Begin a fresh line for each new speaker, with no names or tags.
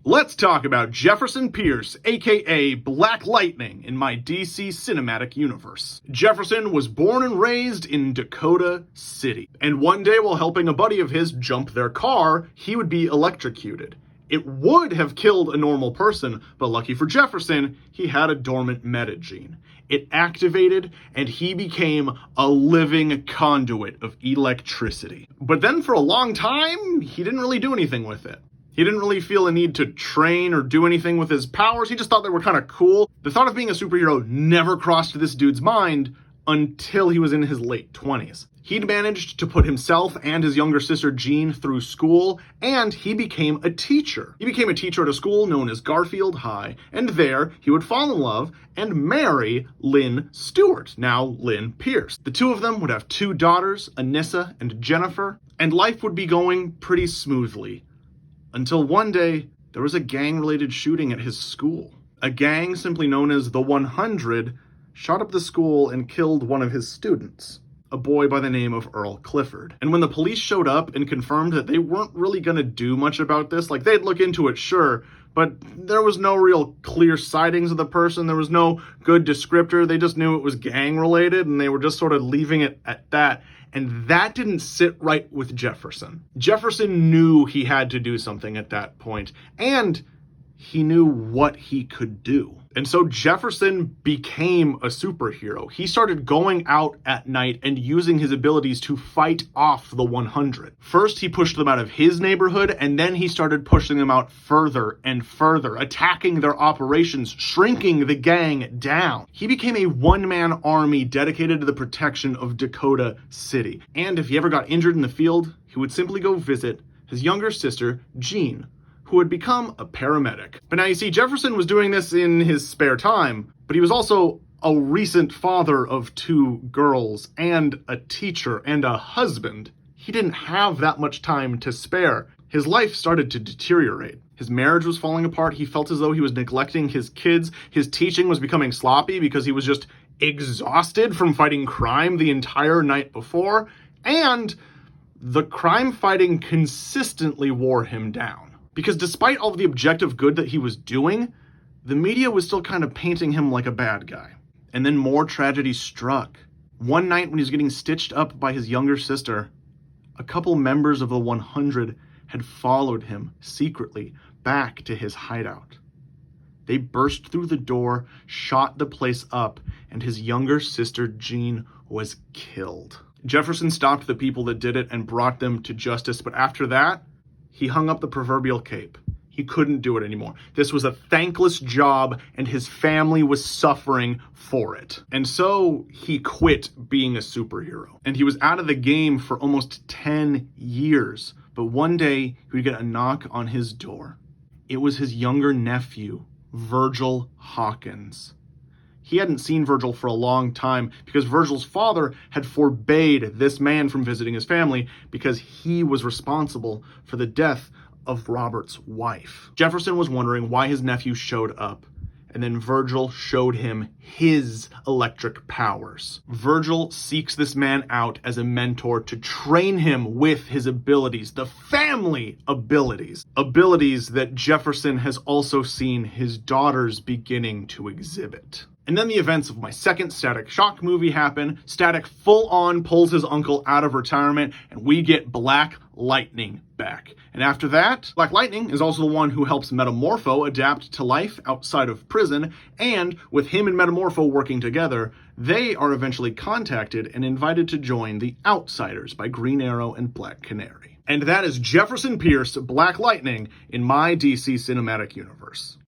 Let's talk about Jefferson Pierce, aka Black Lightning, in my DC cinematic universe. Jefferson was born and raised in Dakota City, and one day while helping a buddy of his jump their car, he would be electrocuted. It would have killed a normal person, but lucky for Jefferson, he had a dormant meta gene. It activated, and he became a living conduit of electricity. But then for a long time, he didn't really do anything with it. He didn't really feel a need to train or do anything with his powers. He just thought they were kind of cool. The thought of being a superhero never crossed this dude's mind until he was in his late 20s. He'd managed to put himself and his younger sister Jean through school, and he became a teacher. He became a teacher at a school known as Garfield High, and there he would fall in love and marry Lynn Stewart, now Lynn Pierce. The two of them would have two daughters, Anissa and Jennifer, and life would be going pretty smoothly. Until one day, there was a gang-related shooting at his school. A gang simply known as the 100 shot up the school and killed one of his students, a boy by the name of Earl Clifford. And when the police showed up and confirmed that they weren't really gonna do much about this, like they'd look into it, sure, but there was no real clear sightings of the person, there was no good descriptor, they just knew it was gang-related and they were just sort of leaving it at that. And that didn't sit right with Jefferson. Jefferson knew he had to do something at that point, and he knew what he could do. And so Jefferson became a superhero. He started going out at night and using his abilities to fight off the 100. First, he pushed them out of his neighborhood, and then he started pushing them out further and further, attacking their operations, shrinking the gang down. He became a one-man army dedicated to the protection of Dakota City. And if he ever got injured in the field, he would simply go visit his younger sister, Jean, who had become a paramedic. But now you see, Jefferson was doing this in his spare time, but he was also a recent father of two girls and a teacher and a husband. He didn't have that much time to spare. His life started to deteriorate. His marriage was falling apart. He felt as though he was neglecting his kids. His teaching was becoming sloppy because he was just exhausted from fighting crime the entire night before. And the crime fighting consistently wore him down. Because despite all of the objective good that he was doing, the media was still kind of painting him like a bad guy. And then more tragedy struck. One night when he was getting stitched up by his younger sister, a couple members of the 100 had followed him secretly back to his hideout. They burst through the door, shot the place up, and his younger sister Jean was killed. Jefferson stopped the people that did it and brought them to justice, but after that, he hung up the proverbial cape. He couldn't do it anymore. This was a thankless job, and his family was suffering for it. And so he quit being a superhero. And he was out of the game for almost 10 years. But one day, he would get a knock on his door. It was his younger nephew, Virgil Hawkins. He hadn't seen Virgil for a long time because Virgil's father had forbade this man from visiting his family because he was responsible for the death of Robert's wife. Jefferson was wondering why his nephew showed up, and then Virgil showed him his electric powers. Virgil seeks this man out as a mentor to train him with his abilities, the family abilities. Abilities that Jefferson has also seen his daughters beginning to exhibit. And then the events of my second Static Shock movie happen. Static full-on pulls his uncle out of retirement, and we get Black Lightning back. And after that, Black Lightning is also the one who helps Metamorpho adapt to life outside of prison, and with him and Metamorpho working together, they are eventually contacted and invited to join the Outsiders by Green Arrow and Black Canary. And that is Jefferson Pierce, Black Lightning, in my DC cinematic universe.